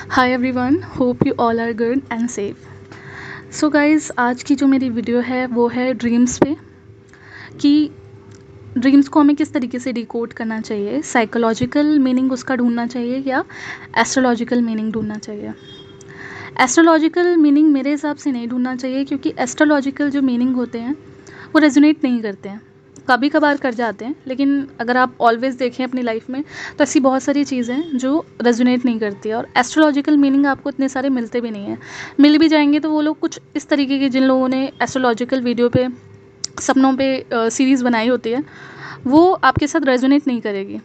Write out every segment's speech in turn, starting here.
Hi everyone, hope you all are good and safe. So guys, आज की जो मेरी वीडियो है वो है ड्रीम्स पे, कि ड्रीम्स को हमें किस तरीके से डिकोड करना चाहिए। साइकोलॉजिकल मीनिंग उसका ढूंढना चाहिए या एस्ट्रोलॉजिकल मीनिंग ढूंढना चाहिए। एस्ट्रोलॉजिकल मीनिंग मेरे हिसाब से नहीं ढूंढना चाहिए, क्योंकि एस्ट्रोलॉजिकल जो मीनिंग होते हैं वो रेजोनेट नहीं करते हैं। कभी कभार कर जाते हैं, लेकिन अगर आप ऑलवेज देखें अपनी लाइफ में तो ऐसी बहुत सारी चीज़ें हैं जो रेजोनेट नहीं करती है। और एस्ट्रोलॉजिकल मीनिंग आपको इतने सारे मिलते भी नहीं हैं। मिल भी जाएंगे तो वो लोग कुछ इस तरीके के, जिन लोगों ने एस्ट्रोलॉजिकल वीडियो पे, सपनों पे सीरीज़ बनाई होती है, वो आपके साथ रेजोनेट नहीं करेगी।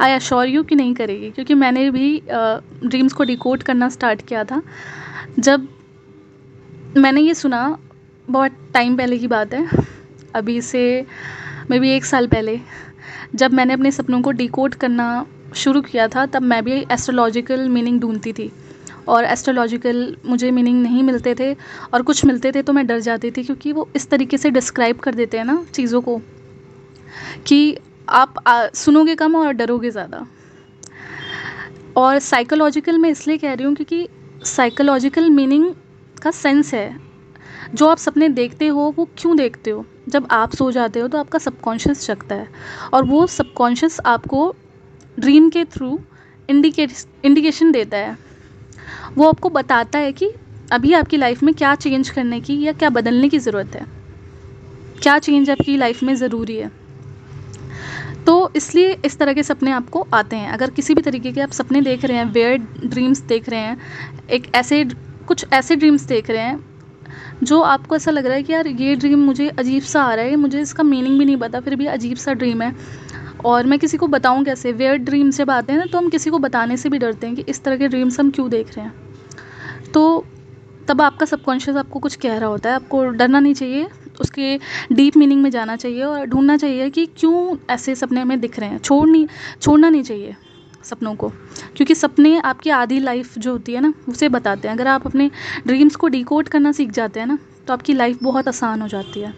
आई एश्योर यू कि नहीं करेगी, क्योंकि मैंने भी ड्रीम्स को डिकोड करना स्टार्ट किया था जब मैंने ये सुना। बहुत टाइम पहले की बात है, अभी से मे बी 1 साल पहले, जब मैंने अपने सपनों को डिकोड करना शुरू किया था, तब मैं भी एस्ट्रोलॉजिकल मीनिंग ढूंढती थी। और एस्ट्रोलॉजिकल मुझे मीनिंग नहीं मिलते थे, और कुछ मिलते थे तो मैं डर जाती थी, क्योंकि वो इस तरीके से डिस्क्राइब कर देते हैं ना चीज़ों को, कि आप सुनोगे कम और डरोगे ज़्यादा। और साइकोलॉजिकल मैं इसलिए कह रही हूँ क्योंकि साइकोलॉजिकल मीनिंग का सेंस है। जो आप सपने देखते हो वो क्यों देखते हो? जब आप सो जाते हो तो आपका सबकॉन्शियस जगता है, और वो सबकॉन्शियस आपको ड्रीम के थ्रू इंडिकेशन देता है। वो आपको बताता है कि अभी आपकी लाइफ में क्या चेंज करने की या क्या बदलने की ज़रूरत है, क्या चेंज आपकी लाइफ में ज़रूरी है। तो इसलिए इस तरह के सपने आपको आते हैं। अगर किसी भी तरीके के आप सपने देख रहे हैं, वियर्ड ड्रीम्स देख रहे हैं, कुछ ऐसे ड्रीम्स देख रहे हैं जो आपको ऐसा लग रहा है कि यार ये ड्रीम मुझे अजीब सा आ रहा है, मुझे इसका मीनिंग भी नहीं पता, फिर भी अजीब सा ड्रीम है, और मैं किसी को बताऊं कैसे। वियर्ड ड्रीम्स जब आते हैं ना, तो हम किसी को बताने से भी डरते हैं कि इस तरह के ड्रीम्स हम क्यों देख रहे हैं। तो तब आपका सबकॉन्शियस आपको कुछ कह रहा होता है। आपको डरना नहीं चाहिए, उसके डीप मीनिंग में जाना चाहिए और ढूंढना चाहिए कि क्यों ऐसे सपने हमें दिख रहे हैं। छोड़ना नहीं चाहिए सपनों को, क्योंकि सपने आपकी आधी लाइफ जो होती है ना उसे बताते हैं। अगर आप अपने ड्रीम्स को डिकोड करना सीख जाते हैं ना, तो आपकी लाइफ बहुत आसान हो जाती है।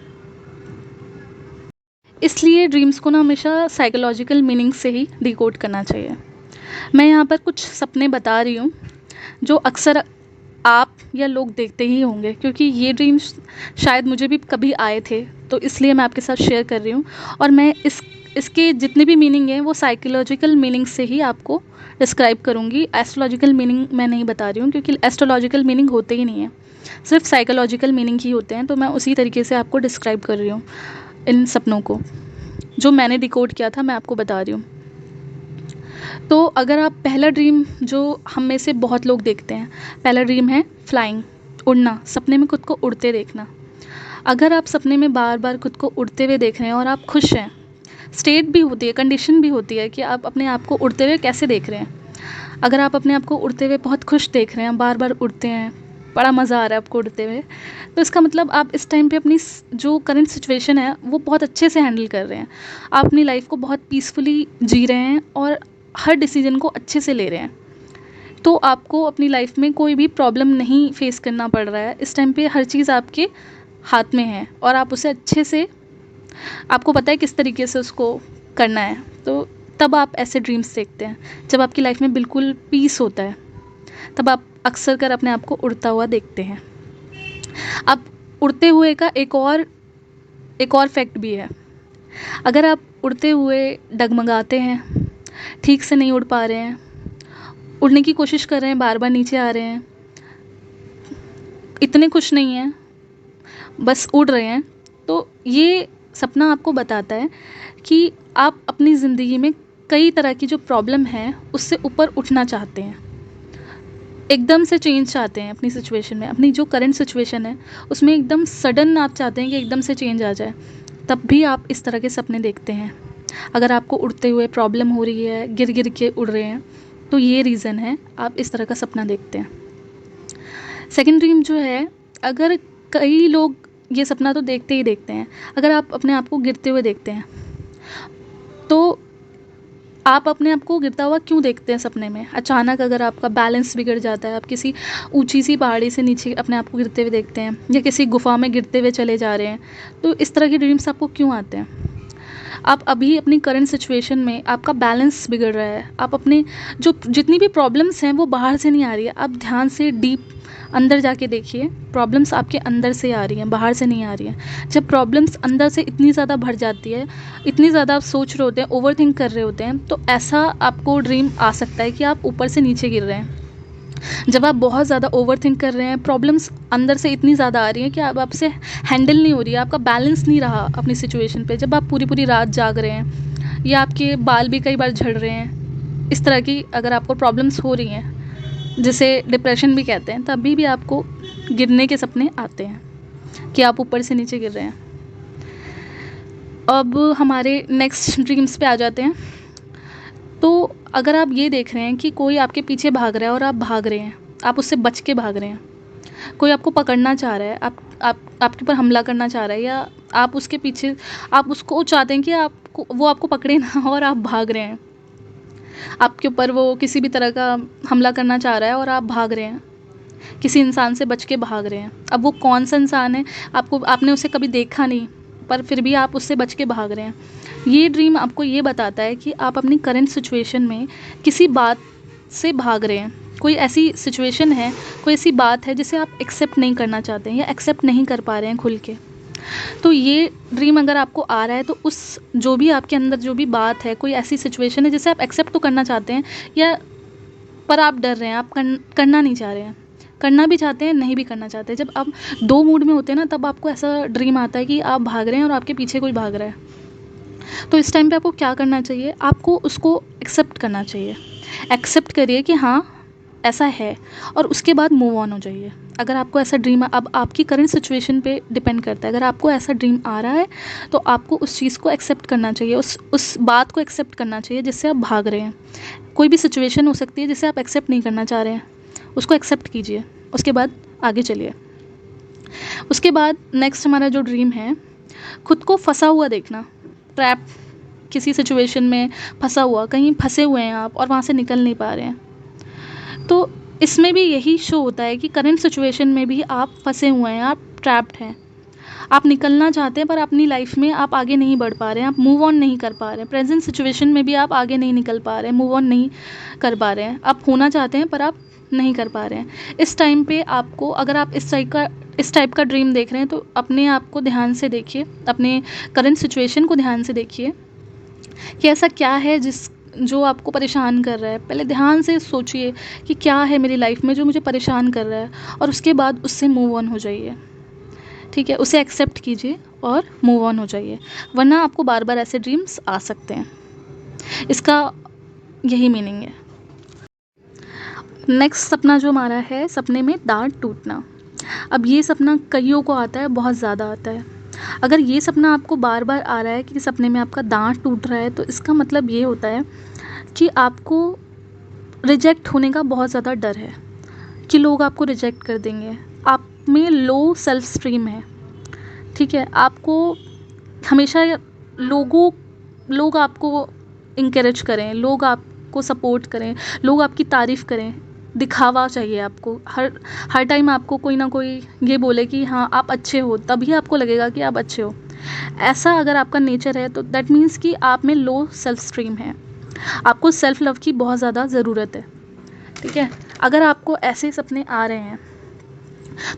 इसलिए ड्रीम्स को ना हमेशा साइकोलॉजिकल मीनिंग से ही डिकोड करना चाहिए। मैं यहाँ पर कुछ सपने बता रही हूँ जो अक्सर आप या लोग देखते ही होंगे, क्योंकि ये ड्रीम्स शायद मुझे भी कभी आए थे, तो इसलिए मैं आपके साथ शेयर कर रही हूँ। और मैं इसके जितने भी मीनिंग हैं वो साइकोलॉजिकल मीनिंग से ही आपको डिस्क्राइब करूँगी। एस्ट्रोलॉजिकल मीनिंग मैं नहीं बता रही हूँ, क्योंकि एस्ट्रोलॉजिकल मीनिंग होते ही नहीं है, सिर्फ साइकोलॉजिकल मीनिंग ही होते हैं। तो मैं उसी तरीके से आपको डिस्क्राइब कर रही हूँ इन सपनों को, जो मैंने डिकोड किया था, मैं आपको बता रही हूँ। तो अगर आप पहला ड्रीम, जो हम में से बहुत लोग देखते हैं, पहला ड्रीम है फ्लाइंग, उड़ना, सपने में खुद को उड़ते देखना। अगर आप सपने में बार बार खुद को उड़ते हुए देख रहे हैं और आप खुश हैं, स्टेट भी होती है, कंडीशन भी होती है कि आप अपने आप को उड़ते हुए कैसे देख रहे हैं। अगर आप अपने आप को उड़ते हुए बहुत खुश देख रहे हैं, बार बार उड़ते हैं, बड़ा मज़ा आ रहा है आपको उड़ते हुए, तो इसका मतलब आप इस टाइम पे अपनी जो करंट सिचुएशन है वो बहुत अच्छे से हैंडल कर रहे हैं। आप अपनी लाइफ को बहुत पीसफुली जी रहे हैं और हर डिसीजन को अच्छे से ले रहे हैं। तो आपको अपनी लाइफ में कोई भी प्रॉब्लम नहीं फेस करना पड़ रहा है। इस टाइम पे हर चीज़ आपके हाथ में है और आप उसे अच्छे से, आपको पता है किस तरीके से उसको करना है। तो तब आप ऐसे ड्रीम्स देखते हैं जब आपकी लाइफ में बिल्कुल पीस होता है, तब आप अक्सर कर अपने आप को उड़ता हुआ देखते हैं। अब उड़ते हुए का एक और फैक्ट भी है। अगर आप उड़ते हुए डगमगाते हैं, ठीक से नहीं उड़ पा रहे हैं, उड़ने की कोशिश कर रहे हैं, बार बार नीचे आ रहे हैं, इतने खुश नहीं हैं, बस उड़ रहे हैं, तो ये सपना आपको बताता है कि आप अपनी ज़िंदगी में कई तरह की जो प्रॉब्लम है उससे ऊपर उठना चाहते हैं, एकदम से चेंज चाहते हैं अपनी सिचुएशन में। अपनी जो करंट सिचुएशन है उसमें एकदम सडन आप चाहते हैं कि एकदम से चेंज आ जाए, तब भी आप इस तरह के सपने देखते हैं। अगर आपको उड़ते हुए प्रॉब्लम हो रही है, गिर गिर के उड़ रहे हैं, तो ये रीज़न है आप इस तरह का सपना देखते हैं। सेकंड ड्रीम जो है, अगर कई लोग ये सपना तो देखते ही देखते हैं, अगर आप अपने आप को गिरते हुए देखते हैं, तो आप अपने आप को गिरता हुआ क्यों देखते हैं सपने में? अचानक अगर आपका बैलेंस बिगड़ जाता है, आप किसी ऊंची सी पहाड़ी से नीचे अपने आप को गिरते हुए देखते हैं, या किसी गुफा में गिरते हुए चले जा रहे हैं, तो इस तरह के ड्रीम्स आपको क्यों आते हैं? आप अभी अपनी करंट सिचुएशन में आपका बैलेंस बिगड़ रहा है, आप अपने जो जितनी भी प्रॉब्लम्स हैं वो बाहर से नहीं आ रही है। आप ध्यान से डीप अंदर जाके देखिए, प्रॉब्लम्स आपके अंदर से आ रही हैं, बाहर से नहीं आ रही हैं। जब प्रॉब्लम्स अंदर से इतनी ज़्यादा भर जाती है, इतनी ज़्यादा आप सोच रहे होते हैं, ओवरथिंक कर रहे होते हैं, तो ऐसा आपको ड्रीम आ सकता है कि आप ऊपर से नीचे गिर रहे हैं। जब आप बहुत ज़्यादा ओवरथिंक कर रहे हैं, प्रॉब्लम्स अंदर से इतनी ज़्यादा आ रही हैं कि अब आपसे हैंडल नहीं हो रही है, आपका बैलेंस नहीं रहा अपनी सिचुएशन पे, जब आप पूरी पूरी रात जाग रहे हैं या आपके बाल भी कई बार झड़ रहे हैं, इस तरह की अगर आपको प्रॉब्लम्स हो रही हैं जिसे डिप्रेशन भी कहते हैं, तभी भी आपको गिरने के सपने आते हैं कि आप ऊपर से नीचे गिर रहे हैं। अब हमारे नेक्स्ट ड्रीम्स पे आ जाते हैं। तो अगर आप ये देख रहे हैं कि कोई आपके पीछे भाग रहा है और आप भाग रहे हैं, आप उससे बच के भाग रहे हैं, कोई आपको पकड़ना चाह रहा है, आपके ऊपर हमला करना चाह रहा है, या आप उसके पीछे, आप उसको चाहते हैं कि वो आपको पकड़े ना, और आप भाग रहे हैं, आपके ऊपर वो किसी भी तरह का हमला करना चाह रहा है और आप भाग रहे हैं, किसी इंसान से बच के भाग रहे हैं। अब वो कौन सा इंसान है, आपने उसे कभी देखा नहीं, पर फिर भी आप उससे बच के भाग रहे हैं। ये ड्रीम आपको ये बताता है कि आप अपनी करंट सिचुएशन में किसी बात से भाग रहे हैं। कोई ऐसी सिचुएशन है, कोई ऐसी बात है जिसे आप एक्सेप्ट नहीं करना चाहते हैं या एक्सेप्ट नहीं कर पा रहे हैं खुल के। तो ये ड्रीम अगर आपको आ रहा है, तो उस जो भी आपके अंदर जो भी बात है, कोई ऐसी सिचुएशन है जिसे आप एक्सेप्ट तो करना चाहते हैं, या पर आप डर रहे हैं, आप करना नहीं चाह रहे हैं, करना भी चाहते हैं, नहीं भी करना चाहते। जब आप दो मूड में होते हैं ना, तब आपको ऐसा ड्रीम आता है कि आप भाग रहे हैं और आपके पीछे कोई भाग रहा है। तो इस टाइम पे आपको क्या करना चाहिए, आपको उसको एक्सेप्ट करना चाहिए। एक्सेप्ट करिए कि हाँ ऐसा है, और उसके बाद मूव ऑन हो जाइए। अगर आपको ऐसा ड्रीम, अब आपकी करंट सिचुएशन पे डिपेंड करता है, अगर आपको ऐसा ड्रीम आ रहा है तो आपको उस चीज़ को एक्सेप्ट करना चाहिए, उस बात को एक्सेप्ट करना चाहिए जिससे आप भाग रहे हैं। कोई भी सिचुएशन हो सकती है जिसे आप एक्सेप्ट नहीं करना चाह रहे हैं, उसको एक्सेप्ट कीजिए, उसके बाद आगे चलिए। उसके बाद नेक्स्ट हमारा जो ड्रीम है, खुद को फंसा हुआ देखना, ट्रैप, किसी सिचुएशन में फंसा हुआ, कहीं फंसे हुए हैं आप और वहाँ से निकल नहीं पा रहे हैं। तो इसमें भी यही शो होता है कि करंट सिचुएशन में भी आप फंसे हुए हैं, आप ट्रैप्ड हैं, आप निकलना चाहते हैं पर अपनी लाइफ में आप आगे नहीं बढ़ पा रहे हैं, आप मूव ऑन नहीं कर पा रहे हैं। प्रेजेंट सिचुएशन में भी आप आगे नहीं निकल पा रहे हैं, मूव ऑन नहीं कर पा रहे हैं, आप होना चाहते हैं पर आप नहीं कर पा रहे हैं। इस टाइम पे आपको, अगर आप इस टाइप का ड्रीम देख रहे हैं, तो अपने आप को ध्यान से देखिए, अपने करंट सिचुएशन को ध्यान से देखिए कि ऐसा क्या है जो आपको परेशान कर रहा है। पहले ध्यान से सोचिए कि क्या है मेरी लाइफ में जो मुझे परेशान कर रहा है, और उसके बाद उससे मूव ऑन हो जाइए। ठीक है, उसे एक्सेप्ट कीजिए और मूव ऑन हो जाइए, वरना आपको बार बार ऐसे ड्रीम्स आ सकते हैं। इसका यही मीनिंग है। नेक्स्ट सपना जो हमारा है, सपने में दांत टूटना। अब ये सपना कईयों को आता है, बहुत ज़्यादा आता है। अगर ये सपना आपको बार बार आ रहा है कि सपने में आपका दांत टूट रहा है, तो इसका मतलब ये होता है कि आपको रिजेक्ट होने का बहुत ज़्यादा डर है, कि लोग आपको रिजेक्ट कर देंगे। आप में लो सेल्फ स्टीम है, ठीक है। आपको हमेशा लोग आपको इंकरेज करें, लोग आपको सपोर्ट करें, लोग आपकी तारीफ़ करें, दिखावा चाहिए आपको। हर टाइम आपको कोई ना कोई ये बोले कि हाँ आप अच्छे हो, तभी आपको लगेगा कि आप अच्छे हो। ऐसा अगर आपका नेचर है, तो दैट मीन्स कि आप में लो सेल्फ स्टीम है, आपको सेल्फ लव की बहुत ज़्यादा ज़रूरत है, ठीक है। अगर आपको ऐसे सपने आ रहे हैं,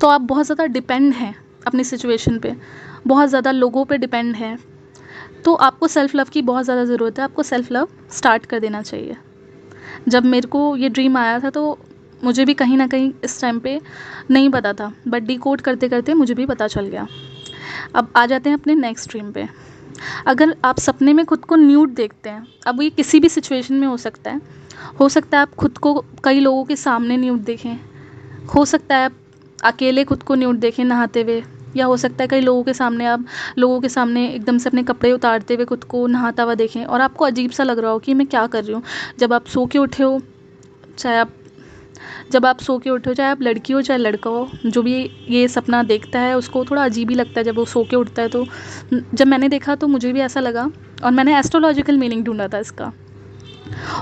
तो आप बहुत ज़्यादा डिपेंड हैं अपनी सिचुएशन पे, बहुत ज़्यादा लोगों पे डिपेंड हैं, तो आपको सेल्फ़ लव की बहुत ज़्यादा ज़रूरत है। आपको सेल्फ़ लव स्टार्ट कर देना चाहिए। जब मेरे को ये ड्रीम आया था, तो मुझे भी कहीं ना कहीं इस टाइम पे नहीं पता था, बट डिकोड करते करते मुझे भी पता चल गया। अब आ जाते हैं अपने नेक्स्ट ड्रीम पे। अगर आप सपने में खुद को न्यूड देखते हैं, अब ये किसी भी सिचुएशन में हो सकता है आप खुद को कई लोगों के सामने न्यूड देखें, हो सकता है आप अकेले खुद को न्यूड देखें नहाते हुए, या हो सकता है कई लोगों के सामने आप एकदम से अपने कपड़े उतारते हुए खुद को नहाता हुआ देखें, और आपको अजीब सा लग रहा हो कि मैं क्या कर रही हूँ। जब आप सो के उठे हो, चाहे आप लड़की हो चाहे लड़का हो, जो भी ये सपना देखता है उसको थोड़ा अजीब ही लगता है जब वो सो के उठता है। तो जब मैंने देखा तो मुझे भी ऐसा लगा, और मैंने एस्ट्रोलॉजिकल मीनिंग ढूंढा था इसका,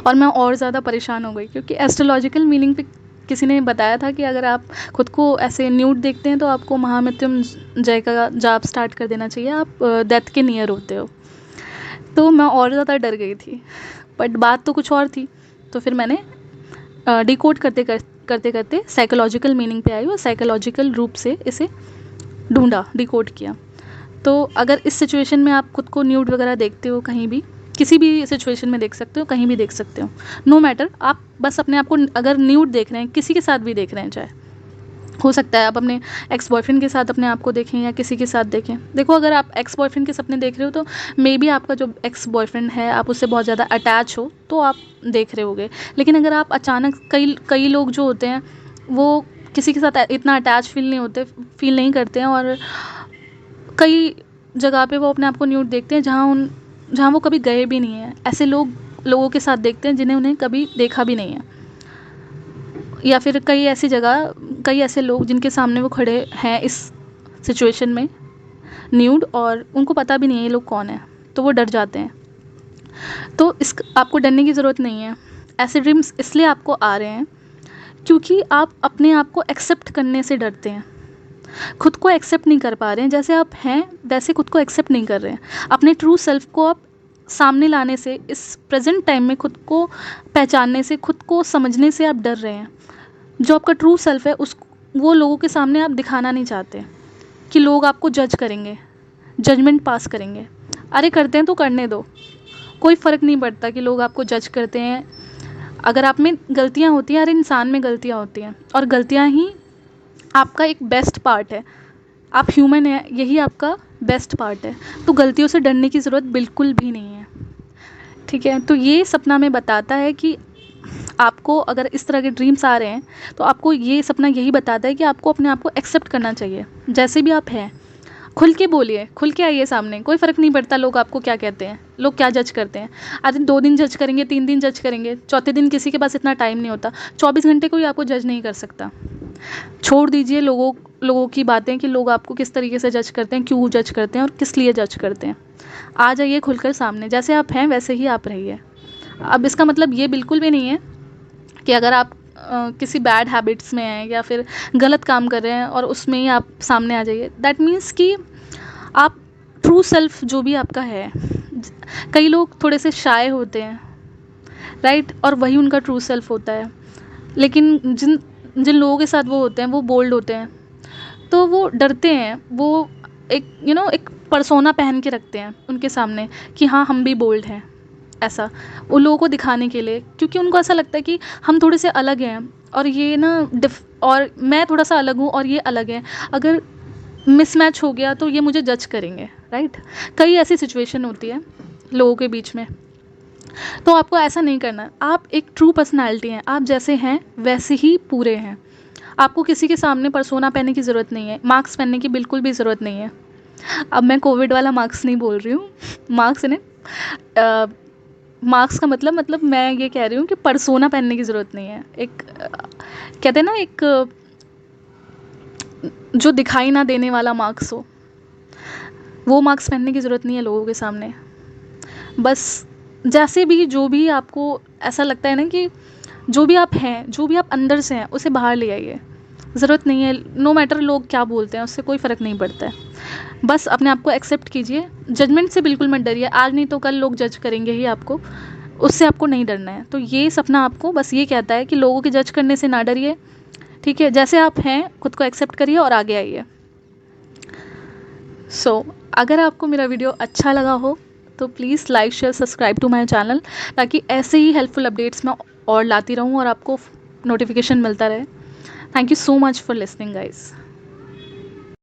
और मैं और ज़्यादा परेशान हो गई, क्योंकि एस्ट्रोलॉजिकल मीनिंग पे किसी ने बताया था कि अगर आप खुद को ऐसे न्यूड देखते हैं, तो आपको महामृत्युंजय का जाप स्टार्ट कर देना चाहिए, आप डेथ के नियर होते हो। तो मैं और ज़्यादा डर गई थी, बट बात तो कुछ और थी। तो फिर मैंने डिकोड करते करते साइकोलॉजिकल मीनिंग पे आई और साइकोलॉजिकल रूप से इसे ढूंढा, डिकोड किया। तो अगर इस सिचुएशन में आप खुद को न्यूड वगैरह देखते हो, कहीं भी किसी भी सिचुएशन में देख सकते हो, कहीं भी देख सकते हो, नो मैटर, आप बस अपने आप को अगर न्यूड देख रहे हैं, किसी के साथ भी देख रहे हैं, चाहे हो सकता है आप अपने एक्स बॉयफ्रेंड के साथ अपने आप को देखें या किसी के साथ देखें। देखो, अगर आप एक्स बॉयफ्रेंड के सपने देख रहे हो तो मे बी आपका जो एक्स बॉयफ्रेंड है आप उससे बहुत ज़्यादा अटैच हो तो आप देख रहे होगे। लेकिन अगर आप अचानक, कई लोग जो होते हैं वो किसी के साथ इतना अटैच फील नहीं करते हैं, और कई जगह पे वो अपने आप को न्यूड देखते हैं जहाँ वो कभी गए भी नहीं हैं। ऐसे लोगों के साथ देखते हैं जिन्हें उन्हें कभी देखा भी नहीं है, या फिर कई ऐसे लोग जिनके सामने वो खड़े हैं इस सिचुएशन में न्यूड, और उनको पता भी नहीं है ये लोग कौन है, तो वो डर जाते हैं। तो आपको डरने की ज़रूरत नहीं है। ऐसे ड्रीम्स इसलिए आपको आ रहे हैं क्योंकि आप अपने आप को एक्सेप्ट करने से डरते हैं, खुद को एक्सेप्ट नहीं कर पा रहे हैं। जैसे आप हैं वैसे खुद को एक्सेप्ट नहीं कर रहे हैं। अपने ट्रू सेल्फ को आप सामने लाने से, इस प्रेजेंट टाइम में खुद को पहचानने से, खुद को समझने से आप डर रहे हैं। जो आपका ट्रू सेल्फ है वो लोगों के सामने आप दिखाना नहीं चाहते कि लोग आपको जज करेंगे, जजमेंट पास करेंगे। अरे करते हैं तो करने दो, कोई फ़र्क नहीं पड़ता कि लोग आपको जज करते हैं। अगर आप में गलतियाँ होती हैं, हर इंसान में गलतियाँ होती हैं, और गलतियाँ ही आपका एक बेस्ट पार्ट है। आप ह्यूमन है, यही आपका बेस्ट पार्ट है। तो गलतियों से डरने की ज़रूरत बिल्कुल भी नहीं है, ठीक है। तो ये सपना में बताता है कि आपको अगर इस तरह के ड्रीम्स आ रहे हैं तो आपको ये सपना यही बताता है कि आपको अपने आप को एक्सेप्ट करना चाहिए, जैसे भी आप हैं। खुल के बोलिए, खुल के आइए सामने, कोई फ़र्क नहीं पड़ता लोग आपको क्या कहते हैं, लोग क्या जज करते हैं। आज 2 दिन जज करेंगे, 3 दिन जज करेंगे, चौथे दिन किसी के पास इतना टाइम नहीं होता। 24 घंटे कोई आपको जज नहीं कर सकता। छोड़ दीजिए लोगों की बातें कि लोग आपको किस तरीके से जज करते हैं, क्यों जज करते हैं और किस लिए जज करते हैं। आ जाइए खुलकर सामने, जैसे आप हैं वैसे ही आप रहिए। अब इसका मतलब ये बिल्कुल भी नहीं है कि अगर आप किसी बैड हैबिट्स में हैं या फिर गलत काम कर रहे हैं और उसमें ही आप सामने आ जाइए। दैट मीन्स कि आप ट्रू सेल्फ जो भी आपका है, कई लोग थोड़े से शाय होते हैं, राइट, और वही उनका ट्रू सेल्फ होता है। लेकिन जिन लोगों के साथ वो होते हैं वो बोल्ड होते हैं, तो वो डरते हैं, वो एक पर्सोना पहन के रखते हैं उनके सामने कि हाँ हम भी बोल्ड हैं, ऐसा उन लोगों को दिखाने के लिए, क्योंकि उनको ऐसा लगता है कि हम थोड़े से अलग हैं और ये और मैं थोड़ा सा अलग हूँ और ये अलग है। अगर मिसमैच हो गया तो ये मुझे जज करेंगे, राइट। कई ऐसी सिचुएशन होती है लोगों के बीच में। तो आपको ऐसा नहीं करना। आप एक ट्रू पर्सनैलिटी हैं, आप जैसे हैं वैसे ही पूरे हैं। आपको किसी के सामने पर्सोना पहनने की ज़रूरत नहीं है, मास्क पहनने की बिल्कुल भी ज़रूरत नहीं है। अब मैं कोविड वाला मास्क नहीं बोल रही हूँ, मास्क ने मार्क्स का मतलब मैं ये कह रही हूँ कि पर्सोना पहनने की ज़रूरत नहीं है। एक कहते हैं ना, एक जो दिखाई ना देने वाला मार्क्स हो, वो मार्क्स पहनने की ज़रूरत नहीं है लोगों के सामने। बस जैसे भी, जो भी आपको ऐसा लगता है ना कि जो भी आप हैं, जो भी आप अंदर से हैं, उसे बाहर ले आइए। ज़रूरत नहीं है, नो मैटर लोग क्या बोलते हैं, उससे कोई फ़र्क नहीं पड़ता है। बस अपने आप को एक्सेप्ट कीजिए। जजमेंट से बिल्कुल मत डरिए, आज नहीं तो कल लोग जज करेंगे ही आपको, उससे आपको नहीं डरना है। तो ये सपना आपको बस ये कहता है कि लोगों के जज करने से ना डरिए, ठीक है। जैसे आप हैं खुद को एक्सेप्ट करिए और आगे आइए। अगर आपको मेरा वीडियो अच्छा लगा हो तो please like, share, subscribe to my channel, ताकि ऐसे ही हेल्पफुल अपडेट्स मैं और लाती रहूँ और आपको नोटिफिकेशन मिलता रहे। Thank you so much for listening guys.